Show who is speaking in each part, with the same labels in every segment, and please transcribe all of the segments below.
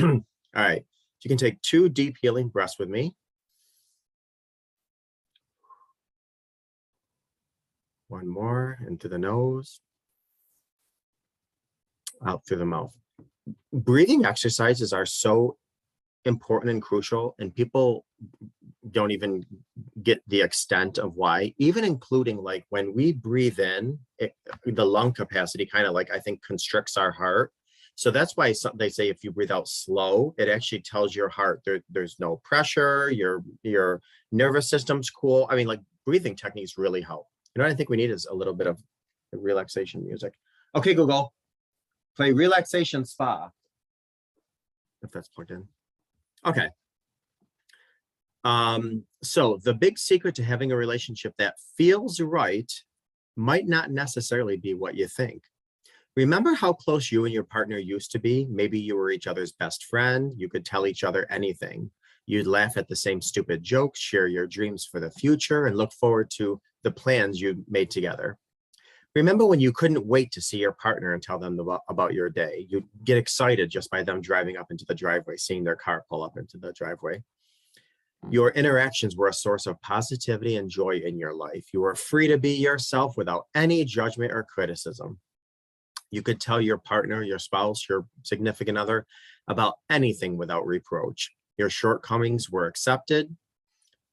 Speaker 1: All right. You can take 2 deep healing breaths with me. One more into the nose, out through the mouth. Breathing exercises are so important and crucial, and people don't even get the extent of why, even including like when we breathe in, the lung capacity kind of like, I think, constricts our heart. So that's why they say if you breathe out slow, it actually tells your heart there's no pressure, your nervous system's cool. I mean, like breathing techniques really help. You know what I think we need is a little bit of relaxation music. Okay, Google, play Relaxation Spa. If that's plugged in. Okay. So the big secret to having a relationship that feels right might not necessarily be what you think. Remember how close you and your partner used to be? Maybe you were each other's best friend. You could tell each other anything. You'd laugh at the same stupid jokes, share your dreams for the future, and look forward to the plans you made together. Remember when you couldn't wait to see your partner and tell them about your day? You'd get excited just by them driving up into the driveway, seeing their car pull up into the driveway. Your interactions were a source of positivity and joy in your life. You were free to be yourself without any judgment or criticism. You could tell your partner, your spouse, your significant other about anything without reproach. Your shortcomings were accepted.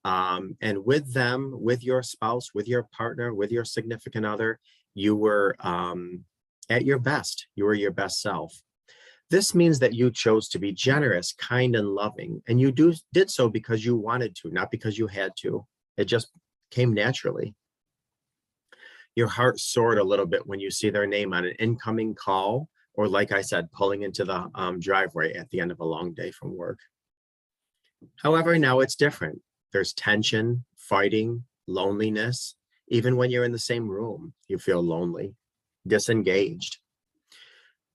Speaker 1: And with them, with your spouse, with your partner, with your significant other, you were at your best. You were your best self. This means that you chose to be generous, kind, and loving, and you did so because you wanted to, not because you had to. It just came naturally. Your heart soared a little bit when you see their name on an incoming call, or like I said, pulling into the driveway at the end of a long day from work. However, now it's different. There's tension, fighting, loneliness. Even when you're in the same room, you feel lonely, disengaged.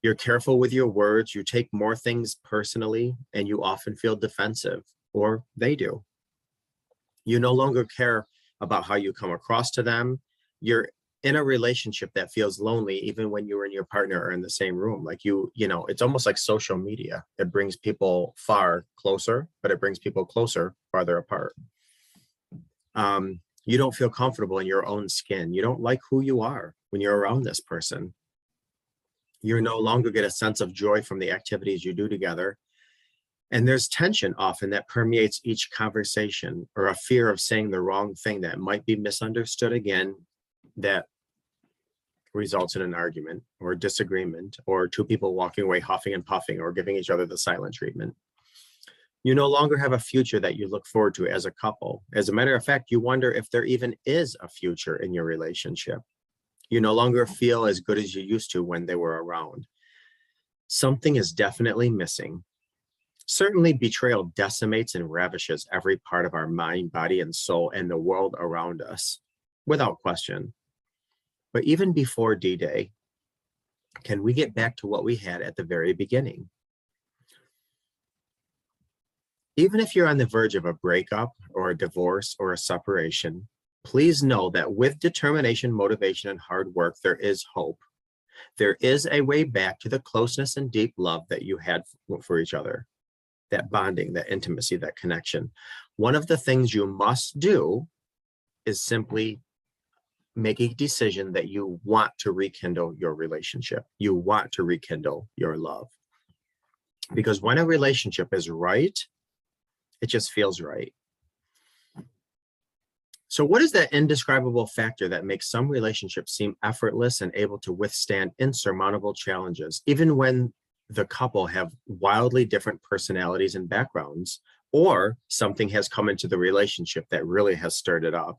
Speaker 1: You're careful with your words, you take more things personally, and you often feel defensive, or they do. You no longer care about how you come across to them. You're in a relationship that feels lonely, even when you and your partner are in the same room. Like you know, it's almost like social media. It brings people far closer, but it brings people closer, farther apart. You don't feel comfortable in your own skin. You don't like who you are when you're around this person. You no longer get a sense of joy from the activities you do together. And there's tension often that permeates each conversation, or a fear of saying the wrong thing that might be misunderstood again, that results in an argument or disagreement, or 2 people walking away huffing and puffing or giving each other the silent treatment. You no longer have a future that you look forward to as a couple. As a matter of fact, you wonder if there even is a future in your relationship. You no longer feel as good as you used to when they were around. Something is definitely missing. Certainly, betrayal decimates and ravishes every part of our mind, body, and soul, and the world around us, without question. But even before D-Day, can we get back to what we had at the very beginning? Even if you're on the verge of a breakup or a divorce or a separation, please know that with determination, motivation, and hard work, there is hope. There is a way back to the closeness and deep love that you had for each other, that bonding, that intimacy, that connection. One of the things you must do is simply make a decision that you want to rekindle your relationship. You want to rekindle your love. Because when a relationship is right, it just feels right. So what is that indescribable factor that makes some relationships seem effortless and able to withstand insurmountable challenges, even when the couple have wildly different personalities and backgrounds, or something has come into the relationship that really has stirred it up?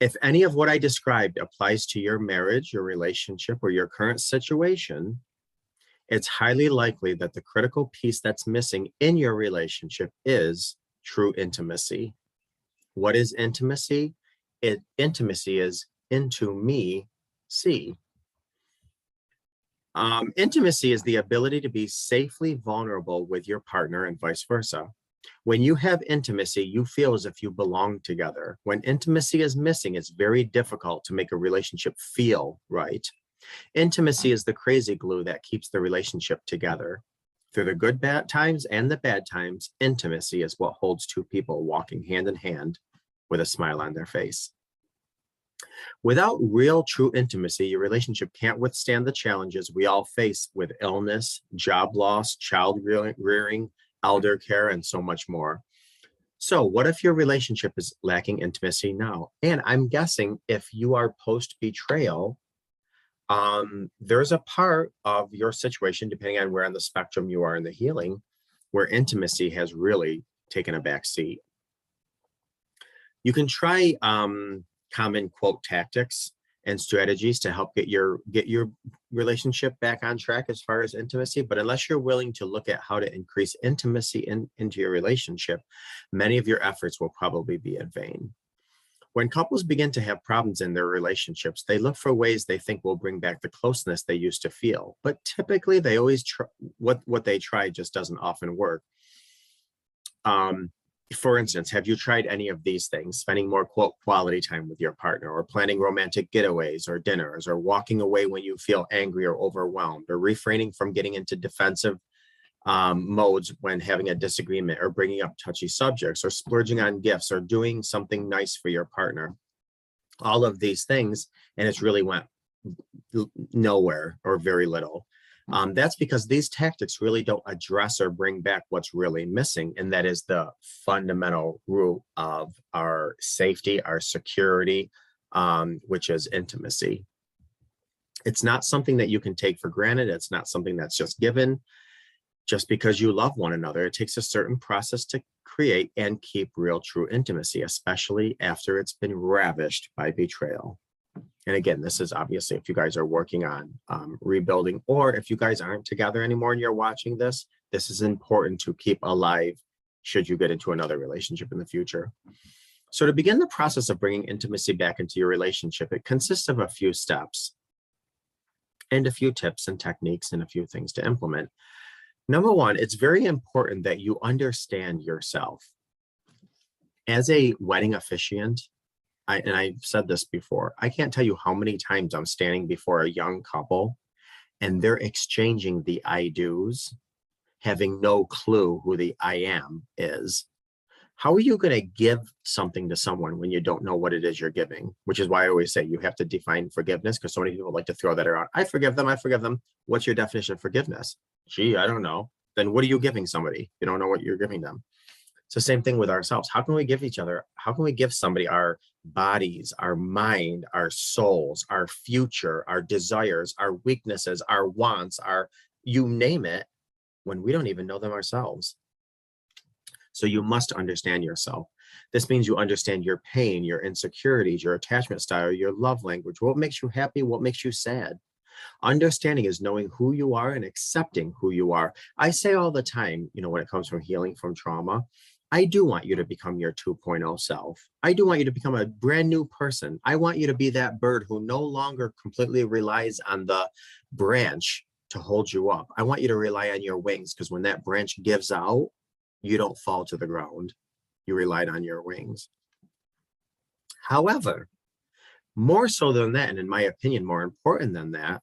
Speaker 1: If any of what I described applies to your marriage, your relationship, or your current situation, it's highly likely that the critical piece that's missing in your relationship is true intimacy. What is intimacy? Intimacy is into me, see. Intimacy is the ability to be safely vulnerable with your partner and vice versa. When you have intimacy, you feel as if you belong together. When intimacy is missing, it's very difficult to make a relationship feel right. Intimacy is the crazy glue that keeps the relationship together. Through the good bad times and the bad times, intimacy is what holds two people walking hand in hand with a smile on their face. Without real, true intimacy, your relationship can't withstand the challenges we all face with illness, job loss, child rearing, elder care, and so much more. So, what if your relationship is lacking intimacy now? And I'm guessing if you are post betrayal, there's a part of your situation, depending on where on the spectrum you are in the healing, where intimacy has really taken a back seat. You can try common quote tactics and strategies to help get your relationship back on track as far as intimacy. But unless you're willing to look at how to increase intimacy into your relationship, many of your efforts will probably be in vain. When couples begin to have problems in their relationships, they look for ways they think will bring back the closeness they used to feel. But typically, they always try what they try just doesn't often work. For instance, have you tried any of these things? Spending more quote quality time with your partner, or planning romantic getaways or dinners, or walking away when you feel angry or overwhelmed, or refraining from getting into defensive modes when having a disagreement, or bringing up touchy subjects, or splurging on gifts, or doing something nice for your partner. All of these things, and it's really went nowhere or very little. That's because these tactics really don't address or bring back what's really missing, and that is the fundamental root of our safety, our security, which is intimacy. It's not something that you can take for granted. It's not something that's just given. Just because you love one another, it takes a certain process to create and keep real, true intimacy, especially after it's been ravished by betrayal. And again, this is obviously if you guys are working on rebuilding, or if you guys aren't together anymore and you're watching this, this is important to keep alive should you get into another relationship in the future. So to begin the process of bringing intimacy back into your relationship, it consists of a few steps and a few tips and techniques and a few things to implement. Number one, it's very important that you understand yourself. As a wedding officiant, and I've said this before, I can't tell you how many times I'm standing before a young couple and they're exchanging the I do's, having no clue who the I am is. How are you going to give something to someone when you don't know what it is you're giving? Which is why I always say you have to define forgiveness, because so many people like to throw that around. I forgive them. I forgive them. What's your definition of forgiveness? Gee, I don't know. Then what are you giving somebody? You don't know what you're giving them. It's the same thing with ourselves. How can we give each other? How can we give somebody our bodies, our mind, our souls, our future, our desires, our weaknesses, our wants, our you name it, when we don't even know them ourselves? So you must understand yourself. This means you understand your pain, your insecurities, your attachment style, your love language, what makes you happy, what makes you sad. Understanding is knowing who you are and accepting who you are. I say all the time, when it comes from healing from trauma, I do want you to become your 2.0 self. I do want you to become a brand new person. I want you to be that bird who no longer completely relies on the branch to hold you up. I want you to rely on your wings, because when that branch gives out, you don't fall to the ground. You relied on your wings. However, more so than that, and in my opinion, more important than that,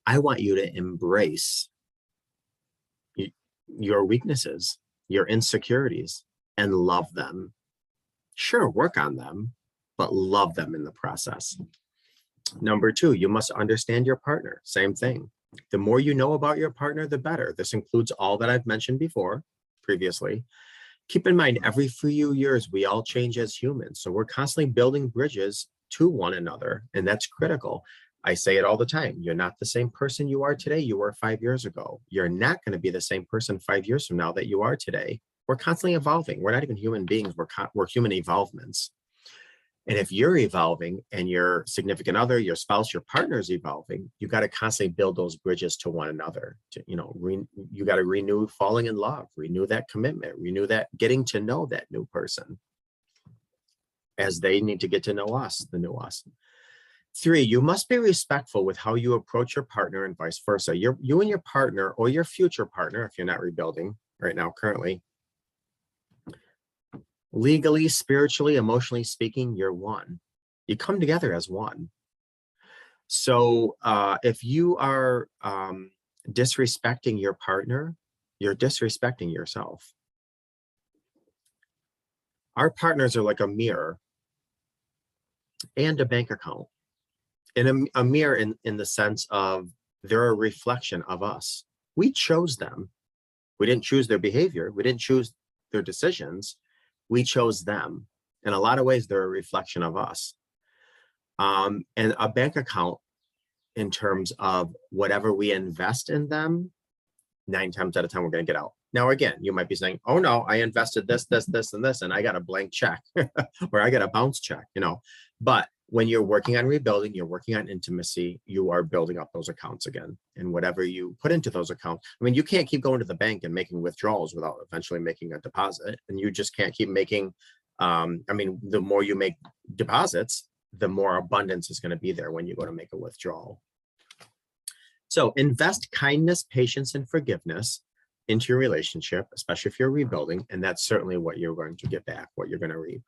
Speaker 1: I want you to embrace your weaknesses, your insecurities, and love them. Sure, work on them, but love them in the process. Number two, you must understand your partner. Same thing. The more you know about your partner, the better. This includes all that I've mentioned previously. Keep in mind, every few years, we all change as humans. So we're constantly building bridges to one another, and that's critical. I say it all the time. You're not the same person you are today you were 5 years ago. You're not going to be the same person 5 years from now that you are today. We're constantly evolving. We're not even human beings. We're human evolvements. And if you're evolving and your significant other, your spouse, your partner is evolving, you got to constantly build those bridges to one another. You got to renew falling in love, renew that commitment, renew that getting to know that new person as they need to get to know us, the new us. 3, you must be respectful with how you approach your partner and vice versa. You and your partner, or your future partner, if you're not rebuilding right now currently, legally, spiritually, emotionally speaking, you're one. You come together as one. So if you are disrespecting your partner, You're disrespecting yourself. Our partners are like a mirror and a bank account. And a mirror in the sense of they're a reflection of us. We chose them. We didn't choose their behavior. We didn't choose their decisions. We chose them. In a lot of ways, they're a reflection of us. And a bank account, in terms of whatever we invest in them, 9 times out of 10, we're going to get out. Now, again, you might be saying, oh no, I invested this, and this, and I got a blank check or I got a bounce check, but when you're working on rebuilding, you're working on intimacy, you are building up those accounts again. And whatever you put into those accounts, I mean, you can't keep going to the bank and making withdrawals without eventually making a deposit. And you just can't keep making, the more you make deposits, the more abundance is going to be there when you go to make a withdrawal. So invest kindness, patience, and forgiveness into your relationship, especially if you're rebuilding, and that's certainly what you're going to get back, what you're going to reap.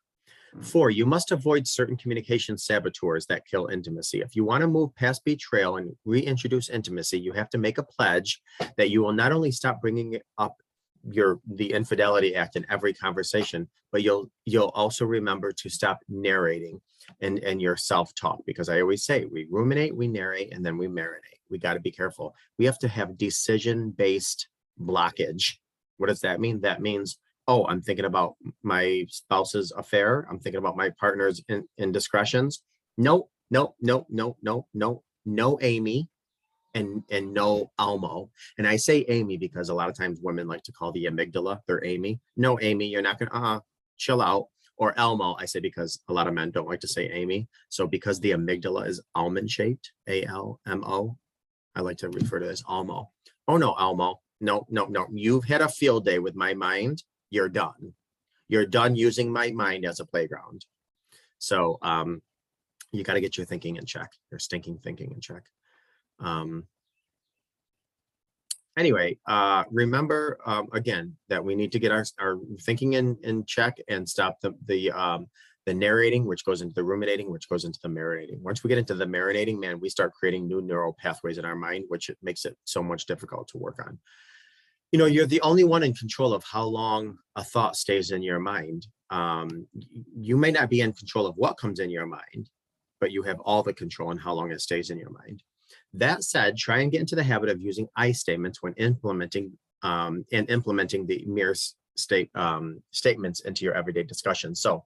Speaker 1: 4, you must avoid certain communication saboteurs that kill intimacy. If you want to move past betrayal and reintroduce intimacy, you have to make a pledge that you will not only stop bringing up the infidelity act in every conversation, but you'll also remember to stop narrating and your self-talk, because I always say we ruminate, we narrate, and then we marinate. We got to be careful. We have to have decision-based blockage. What does that mean? That means, oh, I'm thinking about my spouse's affair. I'm thinking about my partner's indiscretions. No, Amy, and no Elmo. And I say Amy because a lot of times women like to call the amygdala their Amy. No, Amy, you're not gonna chill out. Or Elmo, I say because a lot of men don't like to say Amy. So because the amygdala is almond shaped, ALMO, I like to refer to it as Elmo. Oh no, Elmo. No. You've had a field day with my mind. You're done. You're done using my mind as a playground. So you got to get your thinking in check, your stinking thinking in check. Anyway, remember again that we need to get our thinking in check and stop the narrating, which goes into the ruminating, which goes into the marinating. Once we get into the marinating, man, we start creating new neural pathways in our mind, which makes it so much difficult to work on. You're the only one in control of how long a thought stays in your mind. You may not be in control of what comes in your mind, but you have all the control on how long it stays in your mind. That said, try and get into the habit of using I statements when implementing the mirror statements into your everyday discussion. So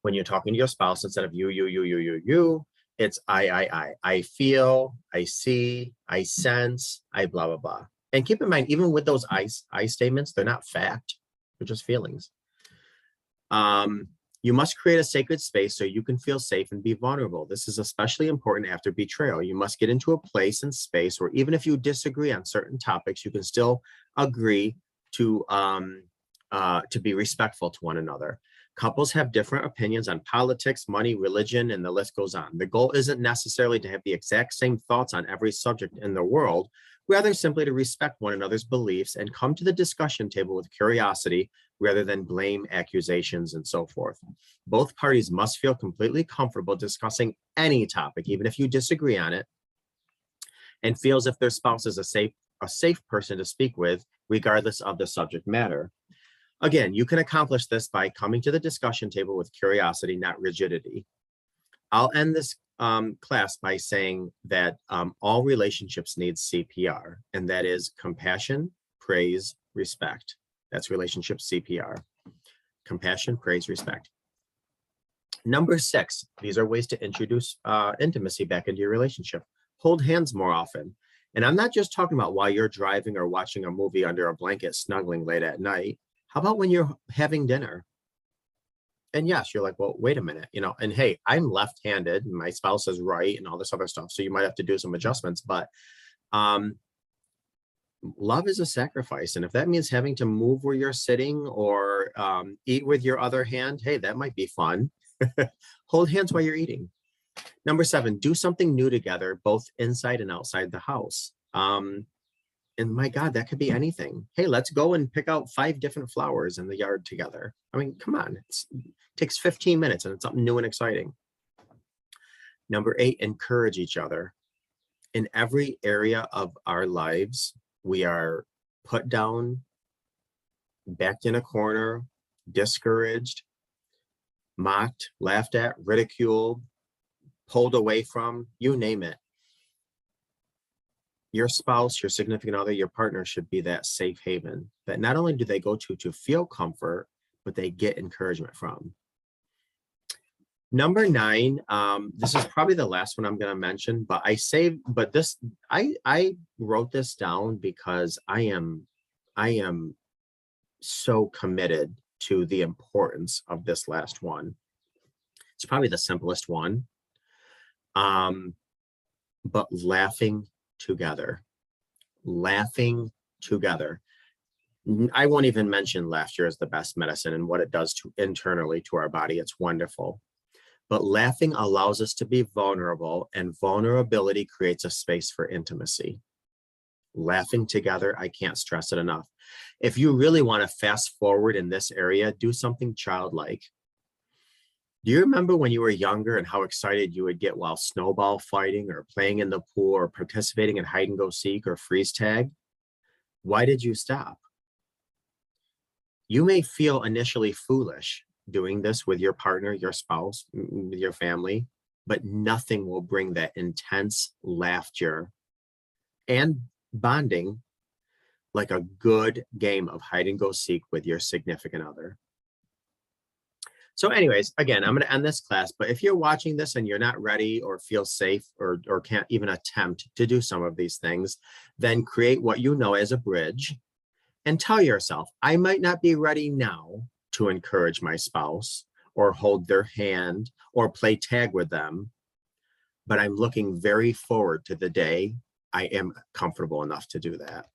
Speaker 1: when you're talking to your spouse, instead of you, it's I feel, I see, I sense, I blah, blah, blah. And keep in mind, even with those I statements, they're not fact, they're just feelings. You must create a sacred space so you can feel safe and be vulnerable. This is especially important after betrayal. You must get into a place and space where even if you disagree on certain topics, you can still agree to be respectful to one another. Couples have different opinions on politics, money, religion, and the list goes on. The goal isn't necessarily to have the exact same thoughts on every subject in the world, rather simply to respect one another's beliefs and come to the discussion table with curiosity rather than blame, accusations, and so forth. Both parties must feel completely comfortable discussing any topic, even if you disagree on it, and feel as if their spouse is a safe person to speak with, regardless of the subject matter. Again, you can accomplish this by coming to the discussion table with curiosity, not rigidity. I'll end this class by saying that all relationships need CPR, and that is compassion, praise, respect. That's relationship CPR. Compassion, praise, respect. Number 6, these are ways to introduce intimacy back into your relationship. Hold hands more often. And I'm not just talking about while you're driving or watching a movie under a blanket, snuggling late at night. How about when you're having dinner? And yes, you're like, well, wait a minute, and hey, I'm left-handed and my spouse is right and all this other stuff. So you might have to do some adjustments, but love is a sacrifice. And if that means having to move where you're sitting or eat with your other hand, hey, that might be fun. Hold hands while you're eating. Number 7, do something new together, both inside and outside the house. And my God, that could be anything. Hey, let's go and pick out 5 different flowers in the yard together. I mean, come on, it takes 15 minutes and it's something new and exciting. Number 8, encourage each other. In every area of our lives, we are put down, backed in a corner, discouraged, mocked, laughed at, ridiculed, pulled away from, you name it. Your spouse, your significant other, your partner should be that safe haven that not only do they go to feel comfort, but they get encouragement from. Number 9, this is probably the last one I'm going to mention, but I wrote this down because I am so committed to the importance of this last one. It's probably the simplest one. But laughing together. I won't even mention laughter as the best medicine and what it does to internally to our body. It's wonderful. But laughing allows us to be vulnerable, and vulnerability creates a space for intimacy. Laughing together, I can't stress it enough. If you really want to fast forward in this area, do something childlike. Do you remember when you were younger and how excited you would get while snowball fighting or playing in the pool or participating in hide and go seek or freeze tag? Why did you stop? You may feel initially foolish doing this with your partner, your spouse, with your family, but nothing will bring that intense laughter and bonding like a good game of hide and go seek with your significant other. So anyways, again, I'm going to end this class, but if you're watching this and you're not ready or feel safe or can't even attempt to do some of these things, then create what you know as a bridge and tell yourself, I might not be ready now to encourage my spouse or hold their hand or play tag with them, but I'm looking very forward to the day I am comfortable enough to do that.